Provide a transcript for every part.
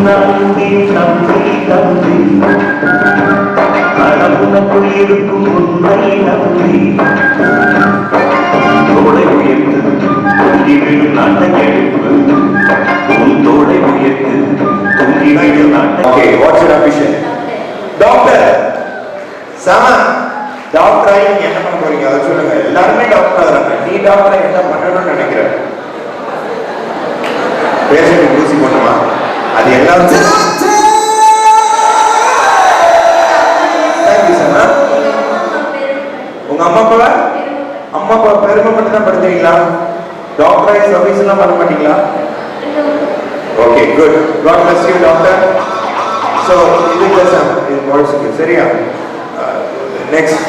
நம்பி தம்பி தம்பி கடவுனுக்குள் இருக்கும் உண்மை நம்பி தோளை உயர்த்து தொங்கி விடும் நாட்டை எழுப்பு உன் தோளை உயர்த்து தொங்கி விடும் நாட்டை. Okay, what's your ambition? Doctor Sama doctor ஆகி என்ன பண்ண போறீங்க அதை சொல்லுங்க. எல்லாருமே டாக்டர் ஆகுறாங்க, நீ டாக்டர் என்ன பண்ணணும்னு நினைக்கிற? பேஷண்ட் ஊசி பண்ணுமா? அது எல்லாரும் உங்க அம்மா அப்பா பெருமை மட்டும் தான் படுத்துறீங்களா? டாக்டர் ஆகி சர்வீஸ் எல்லாம் பண்ண மாட்டீங்களா? Okay good, God bless you doctor. So இது பாய்ஸ்க்கு சரியா? நெக்ஸ்ட்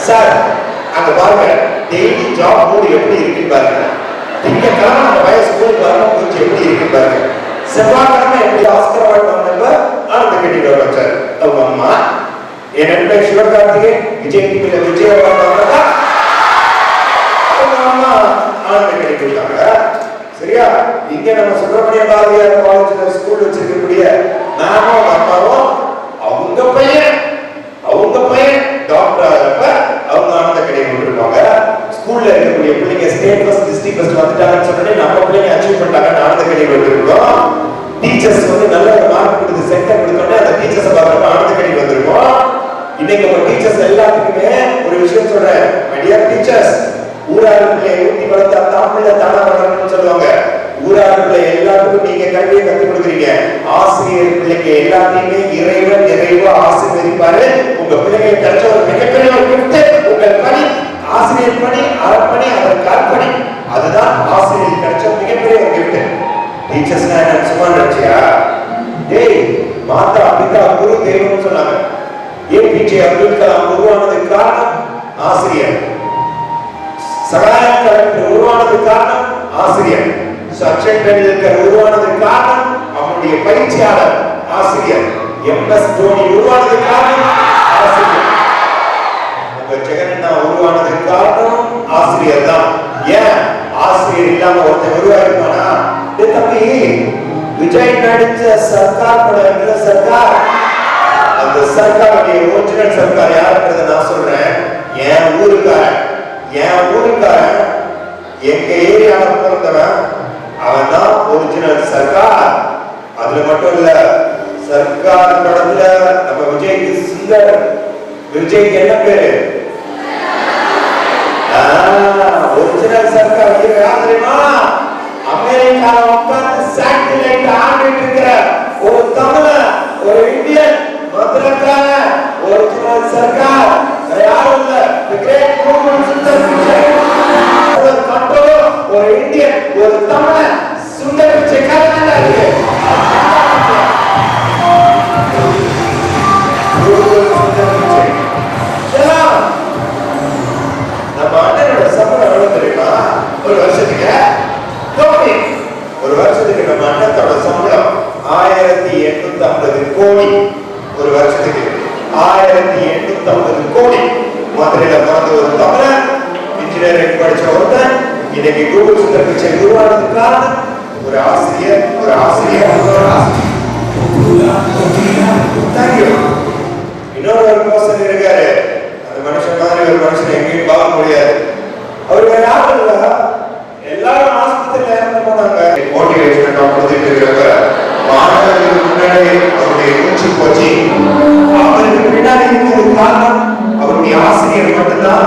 சார் அங்க பாருங்க டெய்லி ஜாப் மூடு எப்படி இருக்கு பாருங்க. திங்கக்கிழமை நம்ம பையன் ஸ்கூலுக்கு வரணும் கொஞ்சம் எப்படி இருக்கு பாருங்க. செவ்வாய்க்கிழமை எப்படி ஆஸ்கர் அவார்டு வந்தப்ப ஆனந்த கட்டிட்டு வச்சார் அவங்க அம்மா. என் நண்பர் சிவகார்த்திகேயன் விஜய் டிவில விஜய் அவார்டு வாங்கினா அவங்க அம்மா ஆனந்த கட்டி கொடுத்தாங்க. சரியா? இங்க நம்ம சுப்பிரமணிய பாரதியார் காலேஜ்ல ஸ்கூல் வச்சிருக்கக்கூடிய நானும் அப்பாவும் அவங்க பையன் டாக்டர் ஆகிறப்ப அவங்க ஆனந்த கடையை கொண்டிருப்பாங்க. ஸ்கூல்ல ஸ்கூல்ல இருக்கக்கூடிய பிள்ளைங்க ஸ்டேட் ஃபர்ஸ்ட் டிஸ்ட்ரிக்ட் ஃபர்ஸ்ட் வந்துட்டாங்கன்னு சொன்னே நம்ம பிள்ளைங்க அச்சீவ் பண்ணிட்டாங்க ஆனந்த கண்ணீர் வந்திருக்கோம். டீச்சர்ஸ் வந்து நல்ல ஒரு மார்க் கொடுத்து சென்டர் கொடுத்தோன்னே அந்த டீச்சர்ஸை பார்க்குறப்ப ஆனந்த கண்ணீர் வந்திருக்கோம். இன்னைக்கு நம்ம டீச்சர்ஸ் எல்லாத்துக்குமே ஒரு விஷயம் சொல்றேன், மை டியர் டீச்சர்ஸ், ஊரார் பிள்ளையை ஊட்டி வளர்த்தா தமிழ்ல தானா வளரணும்னு சொல்லுவாங்க. ஊரார் பிள்ளை எல்லாத்துக்கும் நீங்க கல்வியை கற்றுக் கொடுக்குறீங்க. ஆசிரியர் பிள்ளைங்க எல்லாத்தையுமே இறைவன் நிறைவா ஆசீர்வதிப்பாரு. உங்க பிள்ளைங்களுக்கு கிடைச்ச ஒரு மிகப்பெரிய ஒரு கிஃப்ட் உங்கள் பணி, ஆசிரியர் பணி, அறப்பணி, அதற்கு அர்ப்பணி. அதுதான் ஆசிரியர் கிடைச்ச மிகப்பெரிய ஒரு கிஃப்ட். டீச்சர்ஸ்னா என்ன சும்மா நினைச்சியா? டேய், மாதா பிதா குரு தெய்வம்னு சொன்னாங்க. ஏபிஜே அப்துல் கலாம் உருவானதுக்கு காரணம் ஆசிரியர். சகாயம் கலெக்டர் உருவானதுக்கு காரணம் ஆசிரியர். சச்சின் டெண்டுல்கர் உருவானதுக்கு காரணம் அவனுடைய பயிற்சியாளர் ஆசிரியர். எம்எஸ் தோனி உருவானதுக்கு காரணம் ஆசிரியர். உங்க ஜெகன்னா உருவானதுக்கு காரணம் ஆசிரியர் தான். ஏன் ஆசிரியர் இல்லாம ஒருத்தன் உருவாயிருப்பானா? தம்பி, விஜய் நடிச்ச சர்க்கார் படம் என்ற சர்க்கார், அந்த சர்க்காருடைய ஒரிஜினல் சர்க்கார் யாருன்றத நான் சொல்றேன். என் ஊருக்காரன் எங்க ஏரியால பிறந்தவன், அவன் தான் ஒரிஜினல் சர்க்கார். அதுல மட்டும் இல்ல, சர்க்கார் படத்துல நம்ம விஜய்க்கு சுந்தர், விஜய்க்கு என்ன பேரு? ஒரிஜினல் சர்க்கார் யார் தெரியுமா? அமெரிக்கால உட்கார்ந்து சேட்டலைட் ஆடிட்டு இருக்கிற ஒரு தமிழன், ஒரு இந்தியன், மதுரக்கான ஒரிஜினல் சர்க்கார் யாரும் இல்ல, the great movement Sundar Pichai. ஒரு இந்தியன், ஒரு தமிழன், சுந்தர் பிச்சை காரணம் இருக்கு. நம்ம அண்ணனோட சம்பளம் எவ்வளவு தெரியுமா? ஒரு வருஷத்துக்கு நம்ம அண்ணத்தோட சம்பளம் 1850 கோடி. ஒரு வருஷத்துக்கு 1850 கோடி. மதுரையில பிறந்த ஒரு தமிழன், இன்ஜினியரிங் படிச்ச ஒருத்தன், இன்னைக்கு கூகுள் சுந்தர் பிச்சை உருவானதுக்கு காரணம் ஒரு ஆசிரியர். இன்னொரு ஒரு பர்சன் இருக்காரு, அந்த மனுஷன் மாதிரி ஒரு மனுஷன் எங்கேயும் பார்க்க முடியாது. அவருக்கு யாரும் இல்ல, எல்லாரும் ஆஸ்பத்திரியில இறந்து போனாங்க. மோட்டிவேஷன் கொடுத்துட்டு இருக்கிறப்ப மாணவர்களுக்கு முன்னாடி அவருடைய மூச்சு போச்சு. அவருக்கு பின்னாடி இருக்கிறது காரணம் அவருடைய ஆசிரியர் மட்டும்தான்.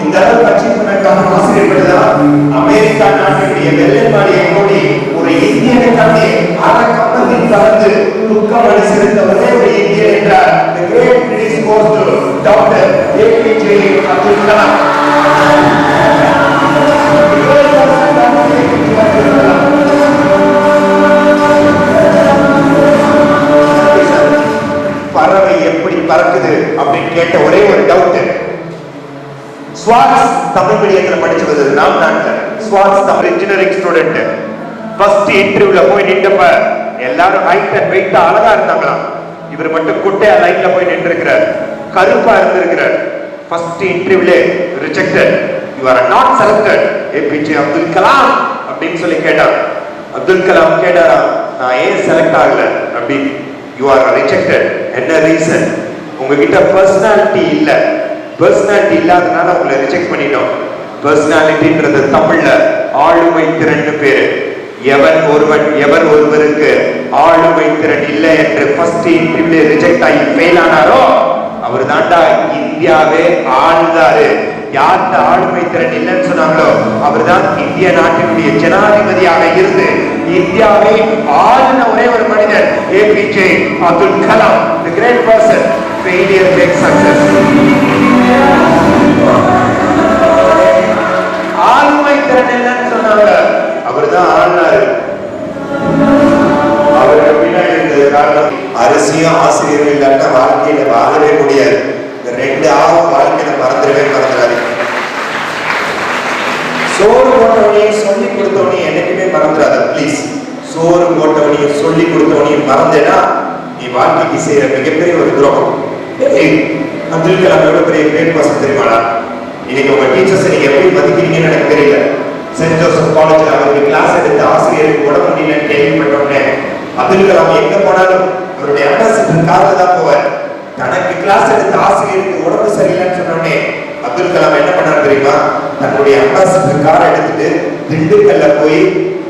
இந்த அளவு அச்சீவ் பண்ண காரணம் ஆசிரியர் மட்டும்தான். அமெரிக்கா நாட்டினுடைய வெள்ளை மாளிகை கூடி ஒரு இந்தியனை கண்டு அதை கப்பலில் கலந்து துக்கம் அடி செலுத்த ஒரே ஒரு இந்தியன் என்றார். The great British goes to Dr. APJ Abdul Kalam. பறவை எப்படி பறக்குது அப்படின்னு கேட்ட ஒரே ஒரு டவுட். ஸ்வாட்ஸ் தமிழ் மீடியத்துல படிச்சது நாம் நாட்டில். Swords Tamil engineering student. First இன்டர்வியூல போய் நின்றப்ப எல்லாரும் ஹைட் அண்ட் வெயிட் அழகா இருந்தாங்களாம். இவர் மட்டும் குட்டையா லைன்ல போய் நின்று இருக்கிறார், கருப்பா இருந்திருக்கிறார். ஃபர்ஸ்ட் இன்டர்வியூல rejected, you are not selected. APJ Abdul Kalam அப்படின்னு சொல்லி கேட்டார். அப்துல் கலாம் கேட்டாரா, நான் ஏன் செலக்ட் ஆகல அப்படின்னு. You are rejected. என்ன ரீசன்? உங்ககிட்ட பர்சனாலிட்டி இல்ல. பர்சனாலிட்டி இல்லாதனால உங்களை ரிஜெக்ட் பண்ணிட்டோம். பர்சனாலிட்டின்றது தமிழ்ல ஆளுமை திறன் பேரு. எவர் ஒருவருக்கு ஆளுமை திறன் இல்லை என்று ஃபர்ஸ்ட் இன்டர்வியூல ரிஜெக்ட் ஆகி ஃபெயில் ஆனாரோ அவர் தாண்டா இந்தியாவே ஆளுதாரு. யார்கிட்ட ஆளுமை திறன் இல்லைன்னு சொன்னாங்களோ அவர் தான் இந்திய நாட்டினுடைய ஜனாதிபதியாக இருந்து இந்தியாவை ஆளுன ஒரே ஒரு மனிதர் APJ Abdul Kalam. The great person. Failure makes success. ஆளுமை திறன் இல்லைன்னு சொன்னாங்க, அவர் தான் ஆளுனாரு. அவருக்கு பின்னாடி இருந்தது காரணம் அரசியும் ஆசிரியர்கள் இல்லாட்ட வாழ்க்கையில வாழவே முடியாது. இந்த ரெண்டு ஆளும் வாழ்க்கையில மறந்துடாது. சோறு போட்டவனையும் சொல்லி கொடுத்தவனையும் என்னைக்குமே மறந்துடாத ப்ளீஸ். சோறு போட்டவனையும் சொல்லி கொடுத்தவனையும் மறந்தேன்னா நீ வாழ்க்கைக்கு செய்யற மிகப்பெரிய ஒரு துரோகம். அப்துல் கலாம் எவ்வளவு பெரிய கிரேட் பர்சன் தெரியுமாடா? இன்னைக்கு உங்க டீச்சர்ஸ் நீங்க எப்படி மதிக்கிறீங்கன்னு எனக்கு தெரியல. சென்ட் ஜோசப் காலேஜ்ல அவருக்கு கிளாஸ் எடுத்த ஆசிரியருக்கு உடம்பு முடியலன்னு கேள்விப்பட்டோன்னே அப்துல் கலாம் எங்க போனாலும் அவருடைய அம்பாசிடர் கார்ல தான் போவார். தனக்கு கிளாஸ் எடுத்த ஆசிரியருக்கு உடம்பு சரியில்லைன்னு சொன்னோடனே அப்துல் அப்துல் கலாம் என்ன பண்ணாரு தெரியுமா? தன்னுடைய அம்பாசிடர் காரை எடுத்துட்டு திண்டுக்கல்ல போய்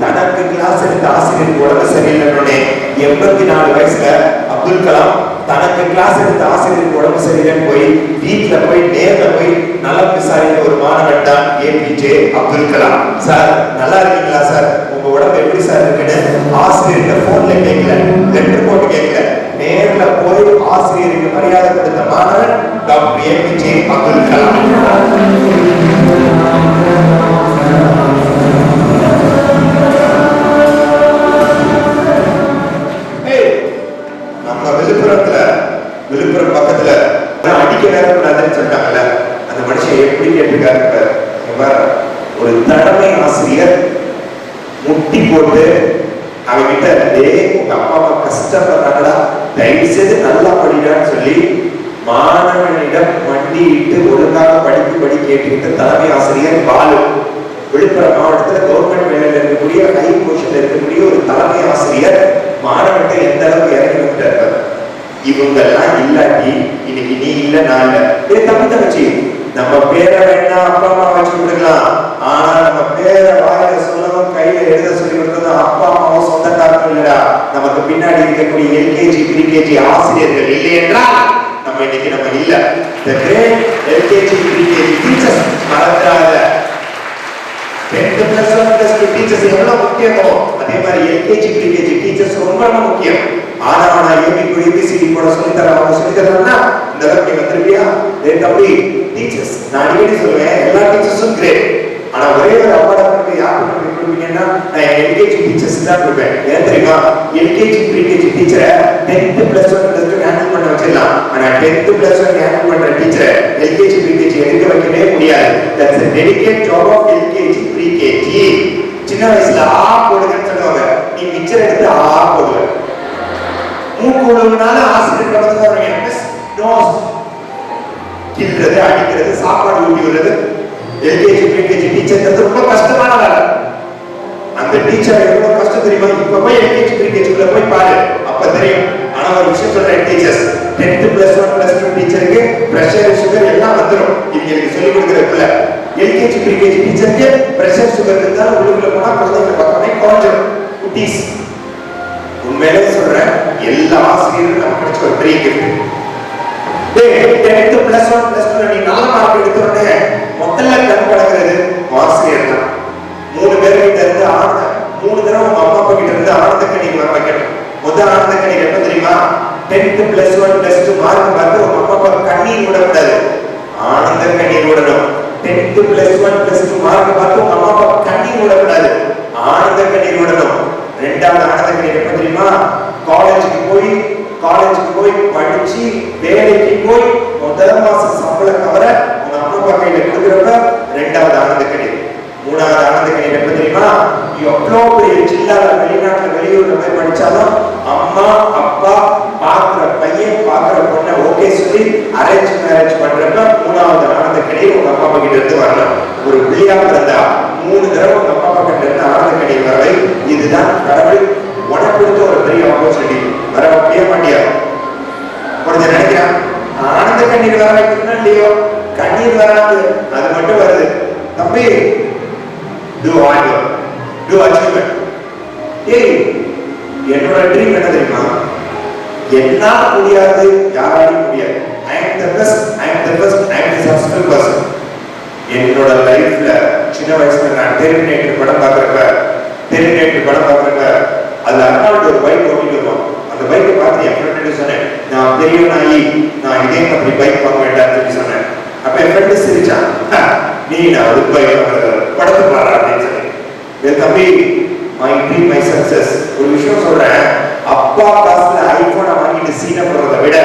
தனக்கு கிளாஸ் எடுத்த ஆசிரியர் உடம்பு சரியில்லைன்னு 84 வயசுல அப்துல் கலாம் தனக்கு கிளாஸ் எடுத்த ஆசிரியருக்கு உடம்பு சரியில்லைன்னு போய் வீட்டுல போய் நேர்ல போய் நலம் விசாரித்த ஒரு மாணவன் தான் ஏபிஜே அப்துல் கலாம். சார் நல்லா இருக்கீங்களா சார், உங்க உடம்பு எப்படி சார் இருக்குன்னு ஆசிரியர்கிட்ட போன்ல கேட்கல, லெட்டர் போட்டு கேட்கல, நேர்ல போய் ஆசிரியருக்கு மரியாதை கொடுத்த மாணவன் டாக்டர் ஏபிஜே அப்துல் கலாம். நம்ம விழுப்புரம் பக்கத்துல அடிக்க நேரக்கூடாதுன்னு சொல்லிட்டாங்கல்ல, அந்த மனுஷன் எப்படி கேட்டிருக்காரு. ஒரு தலைமை ஆசிரியர் முட்டி போட்டு அவங்கிட்ட, உங்க அப்பா அம்மா கஷ்டப்படுறாங்களா, தயவு செய்து நல்லா படிடான்னு சொல்லி மாணவனிடம் மண்டியிட்டு ஒழுங்காக படி கேட்டுக்கிட்ட தலைமை ஆசிரியர் பாலு. விழுப்புரம் மாவட்டத்தில் கவர்மெண்ட் வேலையில் இருக்கக்கூடிய ஹை பொசிஷன்ல இருக்கக்கூடிய ஒரு தலைமை ஆசிரியர் மாணவர்கிட்ட எந்த அளவுக்கு இறங்கி விட்டார். இவங்க எல்லாம் இல்லாட்டி இன்னைக்கு நீ இல்ல நான் இல்ல. தம்பி தங்கச்சி, நம்ம பேரை வேணா அப்பா அம்மா வச்சு கொடுக்கலாம், ஆனா நம்ம பேரை வாயில சொல்லவும் கையில எழுத சொல்லி கொடுத்ததும் அப்பா அம்மாவும் சொந்தக்காரர்கள் இல்லடா. நமக்கு பின்னாடி இருக்கக்கூடிய எல்கேஜி ப்ரீகேஜி ஆசிரியர்கள் இல்லை என்றால் நம்ம இன்னைக்கு நம்ம இல்ல. The great LKG pre-KG teachers மறந்துடாத. 10th plus 1 plus 2 டீச்சர்ஸ் எவ்வளவு முக்கியமோ அதே மாதிரி எல்கேஜி ப்ரீகேஜி டீச்சர்ஸ் ரொம்ப முக்கியம். ஆனா ஏபிசிடி கூட சொல்லித்தர அவங்க சொல்லித்தரணும்னா இந்த அளவுக்கு நீ வந்துருப்பியா? தம்பி டீச்சர்ஸ், நான் அடிக்கடி சொல்லுவேன் எல்லா டீச்சர்ஸும் கிரேட், ஆனா ஒரே ஒரு அவார்டை கொடுத்து யாருக்கு கொடுப்பீங்கன்னா நான் எல்கேஜி டீச்சர்ஸ் தான் கொடுப்பேன். ஏன் தெரியுமா? எல்கேஜி ப்ரீகேஜி டீச்சரை 10th plus 1 plus 2 ஹேண்டில் பண்ண வச்சிடலாம், ஆனா 10th plus 1 ஹேண்டில் பண்ற டீச்சரை எல்கேஜி ப்ரீகேஜி எடுக்க வைக்கவே முடியாது. That's a dedicated job of LKG pre-KG. சின்ன வயசுல ஆ போடுங்கன்னு சொல்லுவாங்க, நீ மிச்சர் எடுத்து ஆ போடுவ. மூக்குனால ஆசிரியர் கடந்து வரீங்க, நோஸ் கிள்றது, அடிக்கிறது, சாப்பாடு ஊட்டி விடுறது. எல்கேஜி ப்ரீகேஜி டீச்சர் ரொம்ப கஷ்டமான வேலை. அந்த டீச்சர் எவ்வளவு கஷ்டம் தெரியுமா? இப்ப போய் எல்கேஜி ப்ரீகேஜிக்குள்ள போய் பாரு, அப்ப தெரியும். ஆனா ஒரு விஷயம் சொல்றேன், டீச்சர்ஸ் 10th plus 1 plus 2 டீச்சருக்கு பிரஷர் சுகர் எல்லாம் வந்துடும். இவங்களுக்கு சொல்லிக் கொடுக்கறதுக்குள்ள எல்கேஜி ப்ரீகேஜி டீச்சருக்கு பிரஷர் சுகர் இருந்தாலும் உள்ளுக்குள்ள போனா குழந்தைங்க பக்கமே குறைஞ்சிடும். குட்டீஸ், உண்மையிலே சொல்றேன், எல்லா ஆசிரியரும் நமக்கு கிடைச்ச ஒரு பெரிய கிஃப்ட். 10th plus 1 plus 2 நீ நல்ல மார்க் எடுத்தோடனே முதல்ல கண் பழகிறது ஆசிரியர் தான். 3 பேர்கிட்ட இருந்து ஆனந்த 3 தடவை உங்க அம்மா அப்பா கிட்ட இருந்து ஆனந்த கண்ணீர் வர வைக்கணும். முதல் ஆனந்த கண்ணீர் எப்ப தெரியுமா? 10th plus 1 plus 2 மார்க் பார்த்து உங்க அம்மா அப்பா கண்ணீர் விடக்கூடாது, ஆனந்த கண்ணீர் விடணும். 10th plus 1 plus 2 மார்க் பார்த்து உங்க அம்மா அப்பா கண்ணீர் விடக்கூடாது, ஆனந்த கண்ணீர் விடணும். ரெண்டாவது ஆனந்த கண்ணீர் எப்ப தெரியுமா? காலேஜுக்கு போய் படிச்சு வேலைக்கு போய் முதல் மாசம் சம்பளம் கவர உங்க அம்மா அப்பா கையில கொடுக்குறப்ப ரெண்டாவது ஆனந்த கண்ணீர். மூணாவது ஆனந்த கண்ணீர் எப்ப தெரியுமா? எவ்வளவு பெரிய ஜில்லால வெளிநாட்டுல வெளியூர்ல போய் படிச்சாலும் அம்மா அப்பா பாக்குற பையன் பாக்குற பொண்ணை ஓகே சொல்லி அரேஞ்ச் மேரேஜ் பண்றப்ப மூணாவது ஆனந்த கண்ணீர் உங்க அப்பா அப்பா கிட்ட இருந்து வரணும். ஒரு பிள்ளையா பிறந்தா 3 தடவை உங்க அப்பா அப்பா கிட்ட இருந்து ஆனந்த கண்ணீர் வரவை. இதுதான் கடவுள் உனக்கு கொடுத்த ஒரு பெரிய ஆப்பர்ச்சுனிட்டி. வர வைக்கவே மாட்டியா? கொஞ்சம் நினைக்கிறான் ஆனந்த கண்ணீர் வர வைக்கணும்னா இல்லையோ, கண்ணீர் வராது, அது மட்டும் வருது. தம்பி, do hard work, do achievement. என்னோட ட்ரீம் என்ன தெரியுமா? என்னால முடியாது, யாராலையும் முடியாது. I am the best, I am the best, I am the successful person. என்னோட லைஃப்ல சின்ன வயசுல நான் டெர்மினேட்டர் படம் பார்க்கறப்ப அதுல அர்னால்டு ஒரு பைக் ஓட்டிட்டு வருவான். அந்த பைக்கை பார்த்து என் ஃப்ரெண்ட் சொன்னேன், நான் பெரியவனாயி நான் இதே மாதிரி பைக் வாங்க வேண்டாம்னு சொல்லி சொன்னேன். அப்ப என் ஃப்ரெண்டு சிரிச்சான், நீ நான் ஒரு பைக் படத்தை பாரு அப்படின்னு சொன்னேன். என் தம்பி, மை ட்ரீம் மை சக்சஸ். ஒரு விஷயம் சொல்றேன், அப்பா காசுல ஐபோனை வாங்கிட்டு சீனை போடுறதை விட,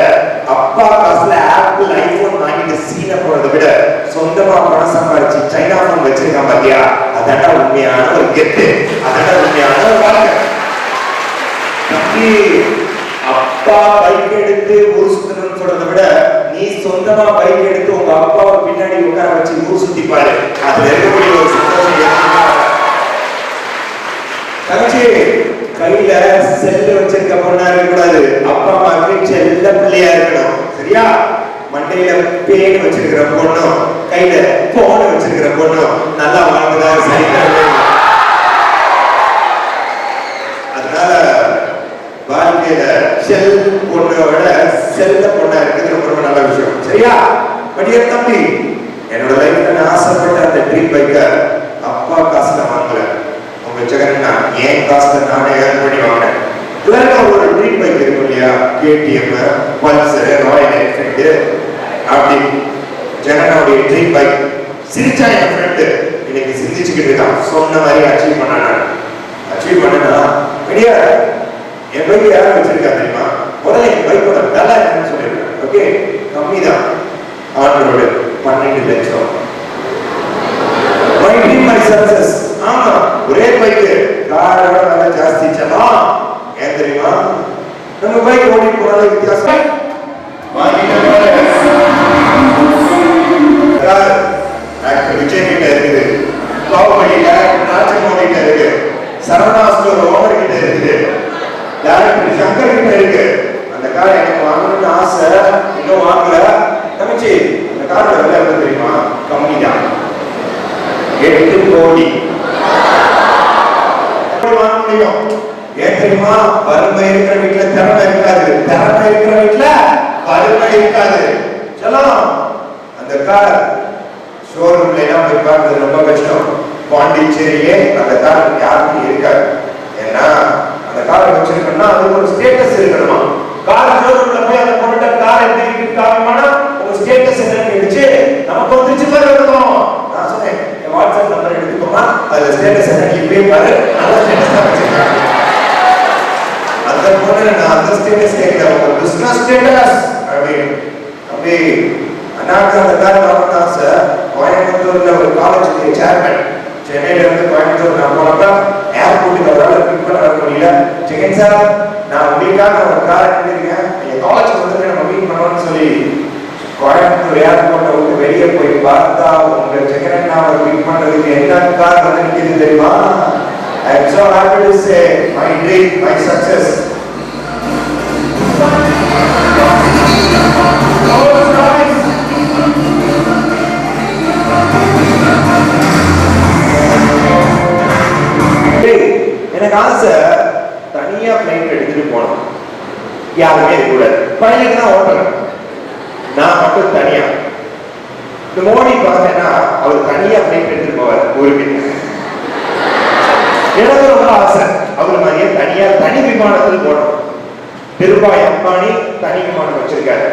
அப்பா காசுல ஆப்பிள் ஐபோன் வாங்கிட்டு சீனை போடுறதை விட சொந்தமா பணம் சம்பாதிச்சு சைனா போன் வச்சிருக்கான் பாத்தியா, அதாண்டா உண்மையான ஒரு கெத்து, அதாண்டா உண்மையான ஒரு வாழ்க்கை. தம்பி, அப்பா பைக் எடுத்து ஊர் சுத்தணும்னு சொல்றதை விட நீ சொந்தமா பைக் எடுத்து உங்க அப்பாவை பின்னாடி உட்கார வச்சு ஊர் சுத்தி பாரு, அதுல இருக்கக்கூடிய ஒரு சந்தோஷம். தங்கச்சி, கையில செல்லு வச்சிருக்க பொண்ணா இருக்க கூடாது, அப்பா அம்மாவுக்கு செல்ல பிள்ளையா இருக்கணும், சரியா? மண்டையில பேன் வச்சிருக்கிற பொண்ணும் கையில போன் வச்சிருக்கிற பொண்ணும் நல்லா வாழ்ந்ததா சரித்திரமே இல்லை. அதனால வாழ்க்கையில செல் பொண்ணோட செல்ல பொண்ணா இருக்குது ரொம்ப ரொம்ப நல்ல விஷயம். சரியா? படிய தம்பி, என்னோட லைஃப்ல நான் ஆசைப்பட்ட அந்த ட்ரீம் பைக்க அப்பா காசுல வாங்கல, உங்க ஜெகன்னா ஏன் காசுல நானே ஏர்ன் பண்ணி வாங்கினேன். எல்லாருக்கும் ஒரு ட்ரீம் பைக் இருக்கும் இல்லையா? கேடிஎம், பல்சர், ராயல் என்ஃபீல்டு அப்படி. ஜெகனோடைய ட்ரீம் பைக் சிரிச்சா என் ஃப்ரெண்டு இன்னைக்கு சிந்திச்சுக்கிட்டு இருக்கான். சொன்ன மாதிரி அச்சீவ் பண்ணனா பெரிய என் பைக் யாரும் வச்சிருக்கா தெரியுமா? முதல்ல என் பைக்கோட விலை என்னன்னு சொல்லிடுறேன். ஓகே, கம்மி தான். ஆண்டோட 12 லட்சம். My dream my success. ஆமா, ஒரே பைக் காரோட விலை ஜாஸ்தி. செல்லாம் ஏன் தெரியுமா? நம்ம பைக் ஓட்டிட்டு போனால வித்தியாசம். ஆக்டர் விஜய் கிட்ட இருக்குது, பாகுபலி டேரக்டர் ராஜமௌலி கிட்ட இருக்கு, சரவணா ஸ்டோர் ஓனர் கிட்ட இருக்குது, டேரக்டர் சங்கர் கிட்ட இருக்கு. அந்த காரை எனக்கு வாங்கணும்னு ஆசை, இன்னும் வாங்கல. தம்பிச்சி, அந்த காரோட விலை எவ்வளவு தெரியுமா? கம்மி தான், 8 கோடி. வாங்க முடியும். ஏன் தெரியுமா? வறுமை இருக்கிற வீட்டுல திறமை இருக்காது, திறமை இருக்கிற வீட்டுல வறுமை இருக்காது. சொல்லலாம். அந்த கார் ஷோரூம்ல எல்லாம் போய் பார்க்கறது ரொம்ப கஷ்டம். பாண்டிச்சேரியே அந்த கார் யாருக்கும் இருக்காது. ஏன்னா அந்த காரை வச்சிருக்கணும்னா அதுக்கு ஒரு ஸ்டேட்டஸ் இருக்கணுமா. கார் ஷோரூம்ல போய் அந்த பொண்ணு கார் எப்படி இருக்கு காமிமானா உங்க ஸ்டேட்டஸ் என்னன்னு கேட்டுச்சு, நமக்கு வந்துருச்சு பாரு இருக்கும். நான் சொன்னேன், என் வாட்ஸ்அப் நம்பர் எடுத்துக்கோமா, அதுல ஸ்டேட்டஸ் என்ன நீ போய் பாரு, நல்ல ஸ்டேட்டஸ் தான் வச்சிருக்காங்க. அந்த பொண்ணு நான் அந்த ஸ்டேட்டஸ் கேட்கல, உங்க பிசினஸ் ஸ்டேட்டஸ் அப்படின்னு. அப்படி அண்ணாக்கு அந்த கார் வாங்கினா சார், கோயம்புத்தூர்ல ஒரு காலேஜுக்கு சேர்மேன், சென்னையில இருந்து கோயம்புத்தூர் நான் போனப்ப ஏர்போர்ட்டுக்கு அவரால் பிக் பண்ண வர முடியல. ஜெகன் சார், நான் உங்களுக்காக ஒரு கார் எடுத்துருக்கேன், நீங்க காலேஜுக்கு வந்து நம்ம மீட் பண்ணணும்னு சொல்லி கோயம்புத்தூர் ஏர்போர்ட்டை விட்டு வெளியே போய் பார்த்தா உங்க ஜெகன் நான் பிக் பண்றதுக்கு என்ன கார் வந்து நிற்கிறது தெரியுமா? I am so happy to say my dream, my success. எனக்கு ஆசை தனியா பிளைட் எடுத்துட்டு போனோம், யாருமே இருக்கக்கூடாது. பைலட் தான் ஓட்டுறேன், நான் மட்டும் தனியா. இந்த மோடி பார்த்தேன்னா அவர் தனியா பிளைட் எடுத்துட்டு போவார் ஊருக்கு. எனக்கு ரொம்ப ஆசை அவர் மாதிரியே தனியா தனி விமானத்தில் போனோம். திருபாய் அம்பானி தனி விமானம் வச்சிருக்காரு,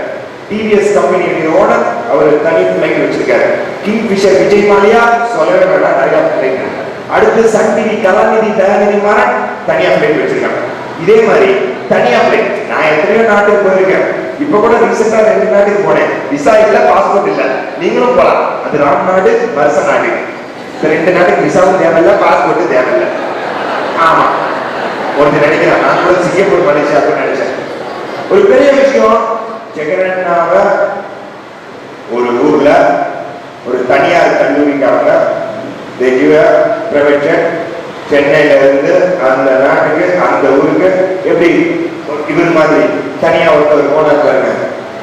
டிவிஎஸ் கம்பெனி ஓனர் அவர் தனி பிளைட் வச்சிருக்காரு, கிங் ஃபிஷர் விஜய் மாலியா சொல்லவே வேண்டாம் நிறைய பிளைட். அடுத்து சன் டிவி கலாநிதி தயாநிதி மாறன் தனியா பிளைட் வச்சிருக்காங்க. இதே மாதிரி தனியா பிளைட் நான் எத்தனையோ நாட்டுக்கு போயிருக்கேன். இப்ப கூட ரீசெண்டா 2 நாட்டுக்கு போனேன். விசா இல்ல, பாஸ்போர்ட் இல்ல. நீங்களும் போலாம். அது ராம் நாடு, வருஷ நாடு. இந்த 2 நாட்டுக்கு விசாவும் தேவையில்லை, பாஸ்போர்ட் தேவையில்லை. ஆமா, ஒருத்தர் நினைக்கிறேன், நான் கூட சிங்கப்பூர் மலேசியாவுக்கு நினைச்சேன். ஒரு பெரிய விஷயம், ஜெகன்னாவ ஒரு ஊர்ல ஒரு தனியார் கல்லூரிக்காக பிரைவேட் ஜெட் சென்னையில இருந்து அந்த நாட்டுக்கு அந்த ஊருக்கு எப்படி இவர் மாதிரி தனியா ஒருத்தர் போனாங்க.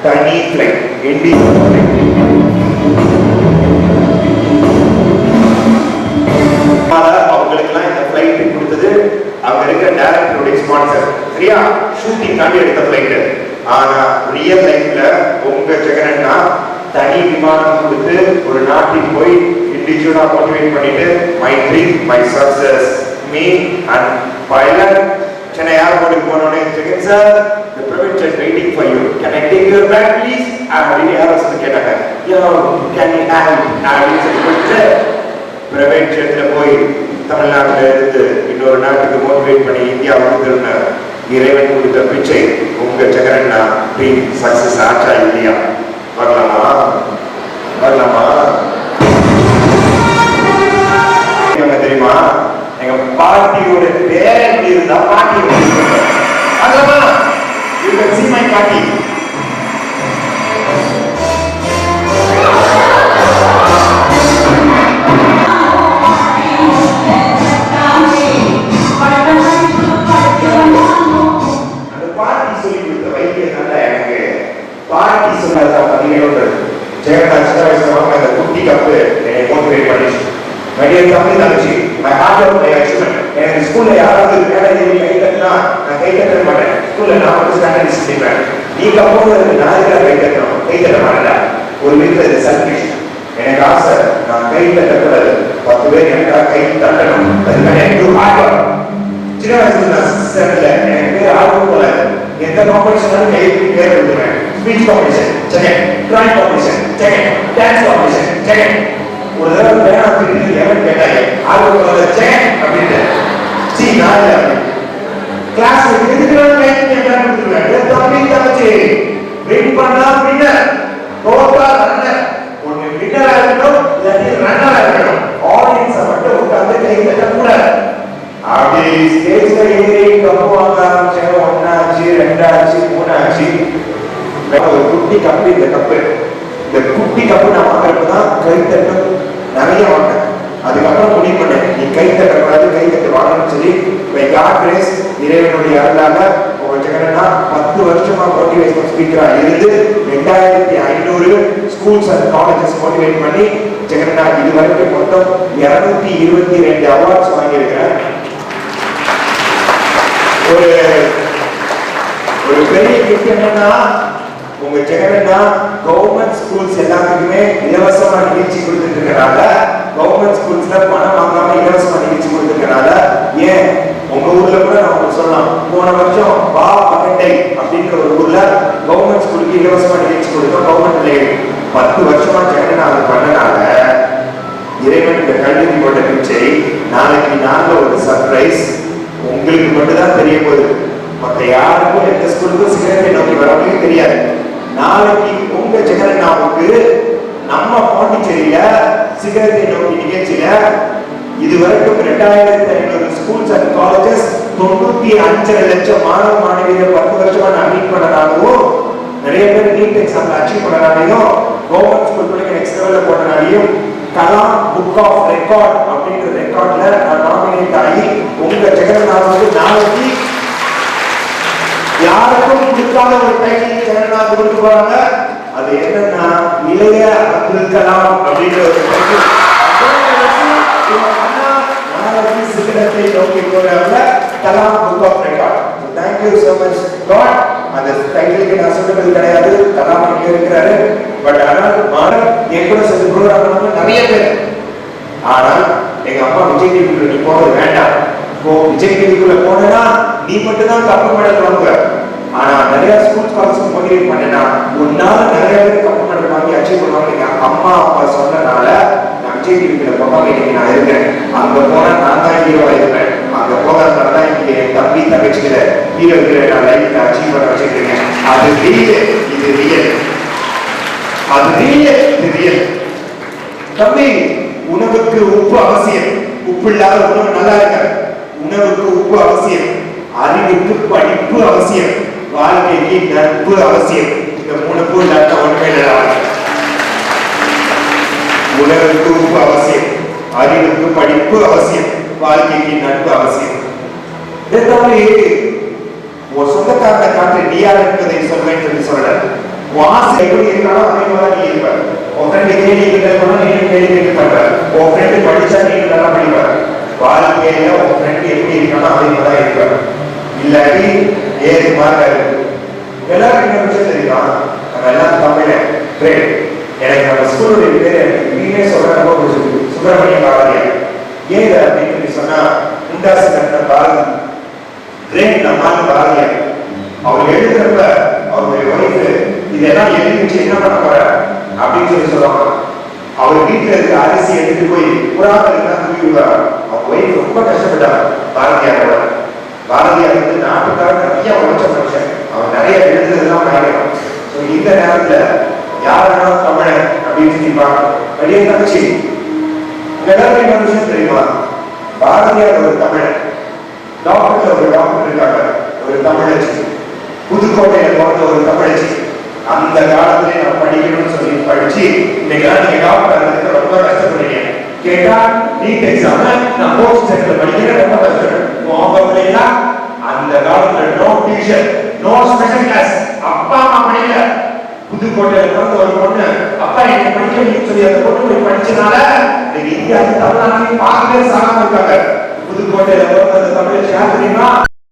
தனி பிளைட், இண்டிகோ அவங்களுக்கு எல்லாம் இந்த பிளைட் கொடுத்தது அவங்க இருக்கிற டைரக்டருடைய ஸ்பான்சர். சரியா? ஷூட்டிங் காண்டி எடுத்த பிளைட். ஆனா ரியல் லைஃப்ல உங்க ஜெகன்னா தனி விமானம் கொடுத்து ஒரு நாட்டுக்கு போய் இண்டிவிஜுவலா மோட்டிவேட் பண்ணிட்டு my dream my success me and pilot. Chennai ஏர்போர்ட்டுக்கு போனோடனே Jagan sir, the private jet waiting for you, can I take your bag please? அப்படின்னு யாரும் சொல்லி கேட்டாங்க. can you have அப்படின்னு சொல்லி பிரைவேட் ஜெட்ல போய் தமிழ்நாட்டில் இருந்து இன்னொரு நாட்டுக்கு மோட்டிவேட் பண்ணி இந்தியாவுக்கு திரும்ப இறைவன் கொடுத்த பிச்சை. உங்க ஜெகன்னா ட்ரீம் சக்சஸ் ஆச்சா இல்லையா? வரலாமா? வரலாமா? தெரியுமா, எங்க பாட்டியோட பேர் எப்படி இருந்தா பாட்டி வரலாமா? You can see my பாட்டி. அந்த பாட்டி சொல்லி கொடுத்த வைத்தியனால எனக்கு பாட்டி சொன்னதான் பதினேழு தம்பி தங்கச்சி my heart of my achievement. எனக்கு ஸ்கூல்ல யாராவது மேலே ஏறி கை தட்டினா நான் கை தட்ட மாட்டேன். ஸ்கூல்ல நான் மட்டும் ஸ்டாண்டர்ட் டிசிப்ளின். நீங்க அப்போ நான் கை தட்டணும், கை தட்ட மாட்டேன். ஒரு வீட்டில் இது செல்ஃபிஷ். எனக்கு ஆசை நான் கை தட்டக்கூடாது, 10 பேர் எனக்காக கை தட்டணும். அதுக்காக எனக்கு ஹார்ட் ஒர்க். சின்ன வயசுல நான் சிஸ்டர்ல எனக்கு பேர் ஆர்வம் போல எந்த காம்படிஷனாலும் கை பேர் எழுதுவேன். Speech competition second, drawing competition second, dance competition second. ஒரு தடவை பேனா திருப்பி எவன் கேட்டாங்க ஆர்வம் போல செகண்ட் அப்படின்னு சி நான் கிளாஸ் எதுக்குறாங்க பேர் கொடுத்துருவேன். தம்பி தங்கச்சி வின் பண்ணா வின்னர், தோத்தா ரன்னர். ஒன்னு வின்னரா இருக்கணும் இல்லாட்டி ரன்னரா இருக்கணும். ஆடியன்ஸை மட்டும் உட்கார்ந்து கை தட்டக்கூடாது. அப்படி ஸ்டேஜ்ல ஏறி கப்பு வாங்க ஆரம்பிச்சேன். 1 ஆச்சு, 2 ஆச்சு, 3 ஆச்சு. ஒரு குட்டி கப்பு, இந்த கப்பு, இந்த குட்டி கப்பு நான் வாங்குறப்பதான் கை தட்டம் நிறைய வாங்கினேன். அதுக்கப்புறம் முடிவு பண்ணேன், நீ கை தட்டக்கூடாது, கை தட்டு வாங்கணும்னு சொல்லி காட் கிரேஸ் இறைவனுடைய அருளால உங்களுக்கு என்னன்னா 10 வருஷமா மோட்டிவேஷனல் ஸ்பீக்கரா இருந்து 2500 ஸ்கூல்ஸ் அண்ட் காலேஜஸ் மோட்டிவேட் பண்ணி ஜெகன்னா இது வரைக்கும் மொத்தம் 222 அவார்ட்ஸ் வாங்கியிருக்கிறேன். ஒரு பெரிய கிஃப்ட் என்னன்னா உங்க ஜெகன்னா கவர்மெண்ட் ஸ்கூல்ஸ் எல்லாத்துக்குமே இலவசமா நிகழ்ச்சி கொடுத்துட்டு இருக்கனால, கவர்மெண்ட் ஸ்கூல்ஸ்ல பணம் வாங்காம இலவசமா நிகழ்ச்சி கொடுத்துருக்கனால, ஏன் உங்க ஊர்ல கூட நான் சொல்லலாம், போன வருஷம் வா பகட்டை அப்படின்ற ஒரு ஊர்ல கவர்மெண்ட் ஸ்கூலுக்கு இலவசமா நிகழ்ச்சி கொடுத்தோம். கவர்மெண்ட்ல 10 வருஷமா ஜெகன்னா அது பண்ணனால இறைவன் இந்த கல்வி போட்ட பிச்சை நாளைக்கு நாங்க ஒரு சர்ப்ரைஸ் உங்களுக்கு மட்டும்தான் தெரிய போகுது. மற்ற யாருக்கும் எந்த ஸ்கூலுக்கும் சிகரெட்டை நோக்கி வரவங்களுக்கு தெரியாது. நாளைக்கு உங்க ஜெகன்னாவுக்கு நம்ம பாண்டிச்சேரியில சிகரெட்டை நோக்கி நிகழ்ச்சியில இதுவரைக்கும் 2500 ஸ்கூல்ஸ் அண்ட் காலேஜஸ் 95 லட்சம் மாணவ மாணவிகள் 10 வருஷமா நான் மீட் பண்ணனாலும், நிறைய பேர் நீட் எக்ஸாம்ல அச்சீவ் பண்ணனாலையும், கவர்மெண்ட் ஸ்கூல் பிள்ளைங்க நெக்ஸ்ட் லெவல்ல போனனாலையும் கலாம் புக் ஆஃப் ரெக்கார்ட் அப்படின்ற ரெக்கார்ட்ல நான் நாமினேட் ஆகி உங்க ஜெகன்னாவுக்கு நாளைக்கு யாருக்கும் கொடுக்காத ஒரு டைட்டில் ஜெகன்னாவுக்கு கொடுக்க போறாங்க. அது என்னன்னா இளைய அப்துல் கலாம் அப்படின்ற ஒரு டைட்டில். சிகரத்தை நோக்கி போறாங்க Kalam book of record. Thank you so much God. அந்த டைட்டிலுக்கு நான் சொல்றது கிடையாது, கலாம் இங்க இருக்கிறாரு. பட் ஆனால் மாணவ என் கூட சேர்ந்து ப்ரோக்ராம் நிறைய பேர். ஆனால் எங்க அம்மா விஜய் டிவிக்குள்ள நீ போறது வேண்டாம், விஜய் டிவிக்குள்ள போனா நீ மட்டும் தான் கப்பு மெடல் வாங்குவ. ஆனா நிறைய ஸ்கூல் காலேஜ் மோட்டிவேட் பண்ணேன்னா உன்னால நிறைய பேர் கப்பு மெடல் வாங்கி அச்சீவ் பண்ணுவாங்க. எங்க அம்மா அப்பா சொன்னனால நான் விஜய் டிவிக்குள்ள போகாம இன்னைக்கு நான் இருக்கேன். அங்க போனா நான் தான் ஹீரோவா இருப்பேன். அங்க போகிறதுனால தான் இன்னைக்கு என் தம்பி தங்கச்சிக்கிற ஹீரோ நான் லைஃப்ல அச்சீவ் பண்ண வச்சிருக்கேன். அது ரியல், இது ரியல், அது ரியல், இது ரியல். தம்பி உணவுக்கு உப்பு அவசியம், உப்பு இல்லாத உணவு நல்லா இருக்காது. உணவுக்கு உப்பு அவசியம், அறிவுக்கு படிப்பு அவசியம், வாழ்க்கைக்கு நட்பு அவசியம். இந்த 3 பூ இல்லாத ஒன்றுமே இல்லை. உணவுக்கு உப்பு அவசியம், அறிவுக்கு படிப்பு அவசியம், வாழ்க்கைக்கு நட்பு அவசியம். ஒரு சொந்தக்காரனை காட்டு நீ யார் என்பதை சொல்வேன் சொல்லி சொல்ல வாசி எப்படி இருந்தாலும் அதே மாதிரி நீ இருப்பார். உன் ஃப்ரெண்டு கேள்வி கேட்கணும், நீங்க கேள்வி கேட்டு பண்ற. உன் ஃப்ரெண்டு படிச்சா நீங்க நல்லா படிப்பார். வாழ்க்கையில உன் ஃப்ரெண்டு எப்படி இருக்கணும் அதே மாதிரி இருப்பார். இல்லாட்டி ஏது மார்க்காரு. எல்லாருக்கும் என்ன விஷயம் தெரியுமா, நம்ம எல்லாம் தமிழன். எனக்கு நம்ம ஸ்கூலுடைய பேர் எனக்கு நீங்களே சொல்ற ரொம்ப பிடிச்சிருக்கு, சுப்பிரமணிய பாரதியார். ஏன் அப்படின்னு சொன்னா முண்டாசு கட்டின பாரதி, கிரேட் நம்மால் பாரதியார். அவர் எழுதுறப்ப அவருடைய ஒய்ஃபு இதெல்லாம் எழுதி வச்சு என்ன பண்ண போற அப்படின்னு சொல்லி சொல்லுவாங்க. அவர் வீட்டுல இருக்க அரிசி எடுத்து போய் புறாக்களுக்கு தூக்கி விடுவார். அவங்க ஒய்ஃப் ரொம்ப கஷ்டப்பட்டார் பாரதியாரோட. பாரதியார் வந்து நாட்டுக்காக நிறைய உழைச்ச மனுஷன். அவர் நிறைய எழுதுறதுலாம் பயணம். இந்த நேரத்துல யாரெல்லாம் தமிழன் அப்படின்னு சொல்லி பார்க்கணும். வெளியே தங்கச்சி எல்லாருமே என்ன விஷயம் தெரியுமா, பாரதியார் ஒரு தமிழன், டாக்டர்ல ஒரு டாக்டர் இருக்காங்க ஒரு தமிழச்சி, புதுக்கோட்டையில பிறந்த ஒரு தமிழச்சி. அந்த காலத்திலே நான் படிக்கணும்னு சொல்லி படிச்சு இன்னைக்கு நீங்க டாக்டர் ரொம்ப கஷ்டப்படுறீங்க. கேட்டா நீட் எக்ஸாம் நான் கோர்ஸ் சென்டர்ல படிக்கிறேன், ரொம்ப கஷ்டம். அந்த காலத்துல no tuition, no special class, அப்பா அம்மா படிக்கல, புதுக்கோட்டையில பிறந்த ஒரு பொண்ணு அப்பா என்னை படிக்க வைக்க சொல்லி அந்த பொண்ணு போய் படிச்சனால இன்னைக்கு இந்தியா தமிழ்நாட்டிலையும் 5 பேர் சாகாம இருக்காங்க. புதுக்கோட்டையில பிறந்த அந்த தமிழ் யார் தெரியுமா?